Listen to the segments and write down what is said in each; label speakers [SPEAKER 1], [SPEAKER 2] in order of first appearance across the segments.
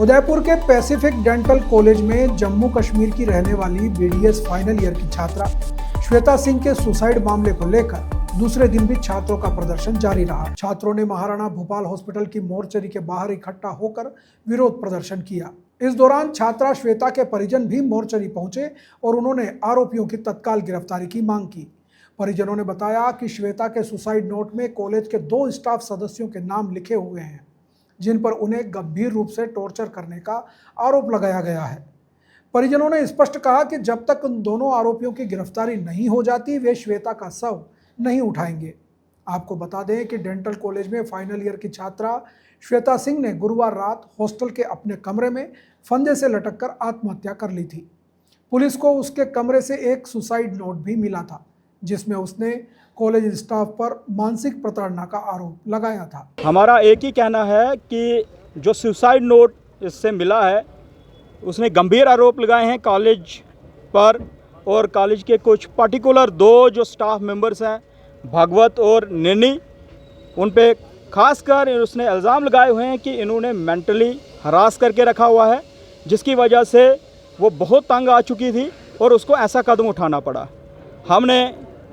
[SPEAKER 1] उदयपुर के Pacific dental college में जम्मू कश्मीर की रहने वाली बीडीएस फाइनल ईयर की छात्रा श्वेता सिंह के सुसाइड मामले को लेकर दूसरे दिन भी छात्रों का प्रदर्शन जारी रहा। छात्रों ने महाराणा भूपाल हॉस्पिटल की मोर्चरी के बाहर इकट्ठा होकर विरोध प्रदर्शन किया। इस दौरान छात्रा श्वेता के परिजन भी मोर्चरी पहुंचे और उन्होंने आरोपियों की तत्काल गिरफ्तारी की मांग की। परिजनों ने बताया कि श्वेता के सुसाइड नोट में कॉलेज के 2 स्टाफ सदस्यों के नाम लिखे हुए हैं, जिन पर उन्हें गंभीर रूप से टॉर्चर करने का आरोप लगाया गया है। परिजनों ने स्पष्ट कहा कि जब तक उन दोनों आरोपियों की गिरफ्तारी नहीं हो जाती, वे श्वेता का शव नहीं उठाएंगे। आपको बता दें कि डेंटल कॉलेज में फाइनल ईयर की छात्रा श्वेता सिंह ने गुरुवार रात हॉस्टल के अपने कमरे में फंदे से लटककर आत्महत्या कर ली थी। पुलिस को उसके कमरे से एक सुसाइड नोट भी मिला था, जिसमें उसने कॉलेज स्टाफ पर मानसिक प्रताड़ना का आरोप लगाया था।
[SPEAKER 2] हमारा एक ही कहना है कि जो सुसाइड नोट इससे मिला है, उसने गंभीर आरोप लगाए हैं कॉलेज पर, और कॉलेज के कुछ पर्टिकुलर 2 जो स्टाफ मेंबर्स हैं, भागवत और नैनी, उन पे खासकर उसने इल्ज़ाम लगाए हुए हैं कि इन्होंने मेंटली हरास करके रखा हुआ है, जिसकी वजह से वो बहुत तंग आ चुकी थी और उसको ऐसा कदम उठाना पड़ा। हमने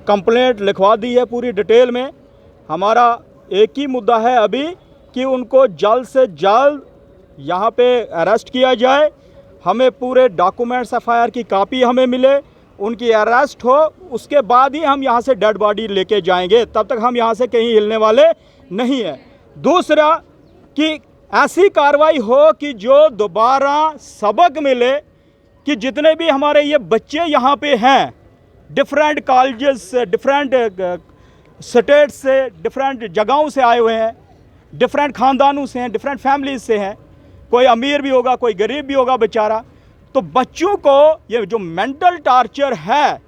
[SPEAKER 2] कंप्लेंट लिखवा दी है पूरी डिटेल में। हमारा एक ही मुद्दा है अभी कि उनको जल्द से जल्द यहाँ पे अरेस्ट किया जाए। हमें पूरे डॉक्यूमेंट्स एफआईआर की कॉपी हमें मिले, उनकी अरेस्ट हो, उसके बाद ही हम यहाँ से डेड बॉडी लेके जाएंगे। तब तक हम यहाँ से कहीं हिलने वाले नहीं है। दूसरा कि ऐसी कार्रवाई हो कि जो दोबारा सबक मिले कि जितने भी हमारे ये बच्चे यहाँ पे हैं, डिफरेंट कॉलेजेस से, डिफरेंट स्टेट से, डिफरेंट जगहों से आए हुए हैं, डिफरेंट ख़ानदानों से हैं, डिफरेंट फैमिलीज से हैं, कोई अमीर भी होगा, कोई गरीब भी होगा बेचारा। तो बच्चों को ये जो मेंटल टॉर्चर है,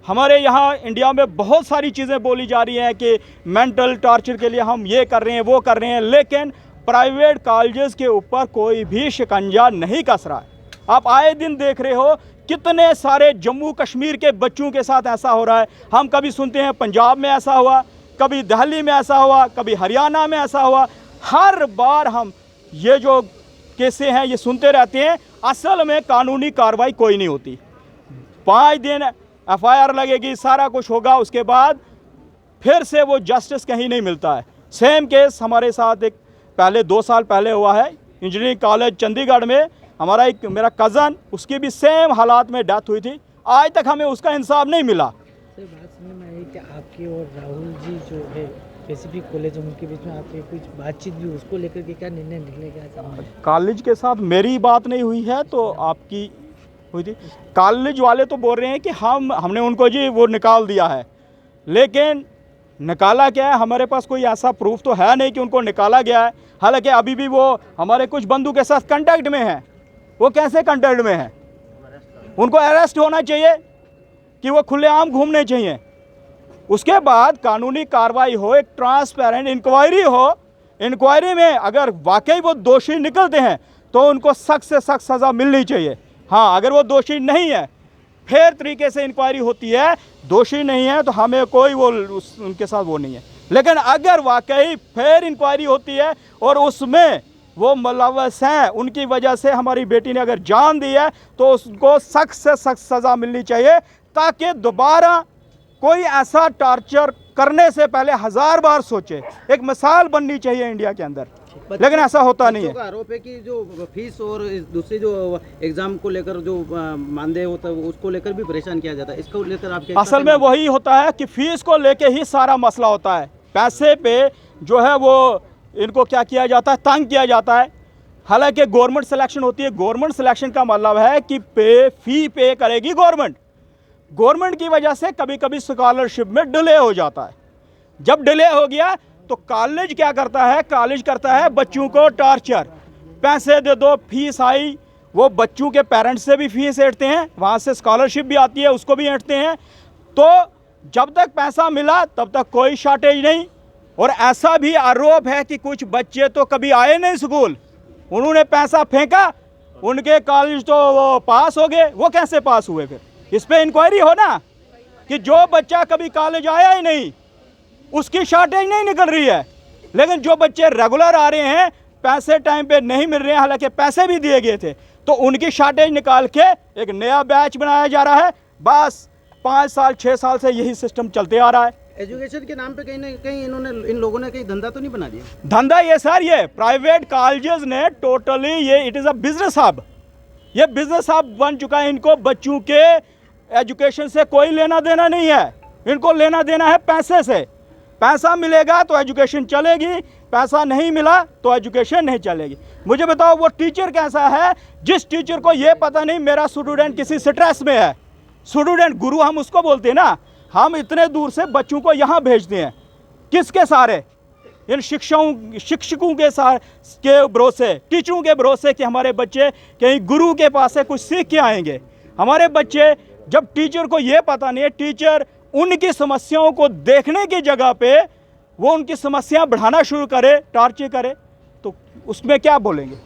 [SPEAKER 2] हमारे यहाँ इंडिया में बहुत सारी चीज़ें बोली जा रही हैं कि मेंटल टॉर्चर के लिए हम ये कर रहे हैं, वो कर रहे हैं, लेकिन प्राइवेट कॉलेजेस के ऊपर कोई भी शिकंजा नहीं कस रहा है। आप आए दिन देख रहे हो कितने सारे जम्मू कश्मीर के बच्चों के साथ ऐसा हो रहा है। हम कभी सुनते हैं पंजाब में ऐसा हुआ, कभी दिल्ली में ऐसा हुआ, कभी हरियाणा में ऐसा हुआ। हर बार हम ये जो केसें हैं ये सुनते रहते हैं। असल में कानूनी कार्रवाई कोई नहीं होती। 5 दिन एफआईआर लगेगी, सारा कुछ होगा, उसके बाद फिर से वो जस्टिस कहीं नहीं मिलता है। सेम केस हमारे साथ एक पहले 2 साल पहले हुआ है इंजीनियरिंग कॉलेज चंडीगढ़ में। हमारा एक मेरा कज़न, उसकी भी सेम हालात में डेथ हुई थी। आज तक हमें उसका इंसाफ नहीं मिला।
[SPEAKER 3] सर, बात सुनने में आई कि आपकी और राहुल जी जो है पैसिफिक कॉलेज, उनके बीच में आपकी कुछ बातचीत भी, उसको लेकर के क्या निर्णय निकलेगा?
[SPEAKER 2] कॉलेज के साथ मेरी बात नहीं हुई है, तो आपकी हुई थी। कॉलेज वाले तो बोल रहे हैं कि हमने उनको जी वो निकाल दिया है, लेकिन निकाला क्या है, हमारे पास कोई ऐसा प्रूफ तो है नहीं कि उनको निकाला गया है। हालांकि अभी भी वो हमारे कुछ बंधु के साथ कांटेक्ट में हैं। वो कैसे कांटेक्ट में हैं? उनको अरेस्ट होना चाहिए कि वो खुलेआम घूमने चाहिए। उसके बाद कानूनी कार्रवाई हो, एक ट्रांसपेरेंट इंक्वायरी हो। इंक्वायरी में अगर वाकई वो दोषी निकलते हैं तो उनको सख्त से सख्त सज़ा मिलनी चाहिए। हाँ, अगर वो दोषी नहीं है, फेयर तरीके से इंक्वायरी होती है। दोषी नहीं है तो हमें कोई वो उनके साथ वो नहीं है। लेकिन अगर वाकई फेयर इंक्वायरी होती है और उसमें वो मुलव्वस हैं, उनकी वजह से हमारी बेटी ने अगर जान दी है, तो उसको सख्त से सख्त सज़ा मिलनी चाहिए, ताकि दोबारा कोई ऐसा टॉर्चर करने से पहले 1000 बार सोचे। एक मिसाल बननी चाहिए इंडिया के अंदर, लेकिन ऐसा होता नहीं है।
[SPEAKER 4] आरोप है कि जो फीस और दूसरी जो एग्जाम को लेकर जो मानदेय होता है उसको लेकर भी परेशान किया जाता है। इसको लेकर आप
[SPEAKER 2] असल में वही होता है कि फीस को लेके ही सारा मसला होता है। पैसे पे जो है वो इनको क्या किया जाता है, तंग किया जाता है। हालांकि गवर्नमेंट सिलेक्शन होती है। गवर्नमेंट सिलेक्शन का मतलब है कि फी पे करेगी गवर्नमेंट। गवर्नमेंट की वजह से कभी कभी स्कॉलरशिप में डिले हो जाता है। जब डिले हो गया तो कॉलेज क्या करता है? कॉलेज करता है बच्चों को टॉर्चर। पैसे दे दो, फीस आई। वो बच्चों के पेरेंट्स से भी फीस ऐंठते हैं, वहाँ से स्कॉलरशिप भी आती है, उसको भी ऐंठते हैं। तो जब तक पैसा मिला तब तक कोई शॉर्टेज नहीं। और ऐसा भी आरोप है कि कुछ बच्चे तो कभी आए नहीं स्कूल, उन्होंने पैसा फेंका, उनके कॉलेज तो वो पास हो गए। वो कैसे पास हुए? फिर इस पर इंक्वायरी हो ना, कि जो बच्चा कभी कॉलेज आया ही नहीं उसकी शॉर्टेज नहीं निकल रही है, लेकिन जो बच्चे रेगुलर आ रहे हैं पैसे टाइम पे नहीं मिल रहे हैं, हालांकि पैसे भी दिए गए थे, तो उनकी शॉर्टेज निकाल के एक नया बैच बनाया जा रहा है। बस 5 साल 6 साल से यही सिस्टम चलते आ रहा है।
[SPEAKER 4] एजुकेशन के नाम पे कहीं ना कहीं इन लोगों ने कहीं धंधा तो नहीं बना दिया?
[SPEAKER 2] धंधा ये सर, ये प्राइवेट कॉलेजेस ने टोटली ये it is a business hub, ये बिजनेस हब बन चुका है। इनको बच्चों के एजुकेशन से कोई लेना देना नहीं है, इनको लेना देना है पैसे से। पैसा मिलेगा तो एजुकेशन चलेगी, पैसा नहीं मिला तो एजुकेशन नहीं चलेगी। मुझे बताओ वो टीचर कैसा है जिस टीचर को ये पता नहीं मेरा स्टूडेंट किसी स्ट्रेस में है। स्टूडेंट गुरु हम उसको बोलते हैं ना, हम इतने दूर से बच्चों को यहाँ भेजते हैं किसके सहारे? इन शिक्षकों के भरोसे, टीचरों के भरोसे कि हमारे बच्चे कहीं गुरु के पास से कुछ सीख के आएंगे। हमारे बच्चे, जब टीचर को ये पता नहीं है, टीचर उनकी समस्याओं को देखने की जगह पे वो उनकी समस्या बढ़ाना शुरू करे, टार्चर करे, तो उसमें क्या बोलेंगे?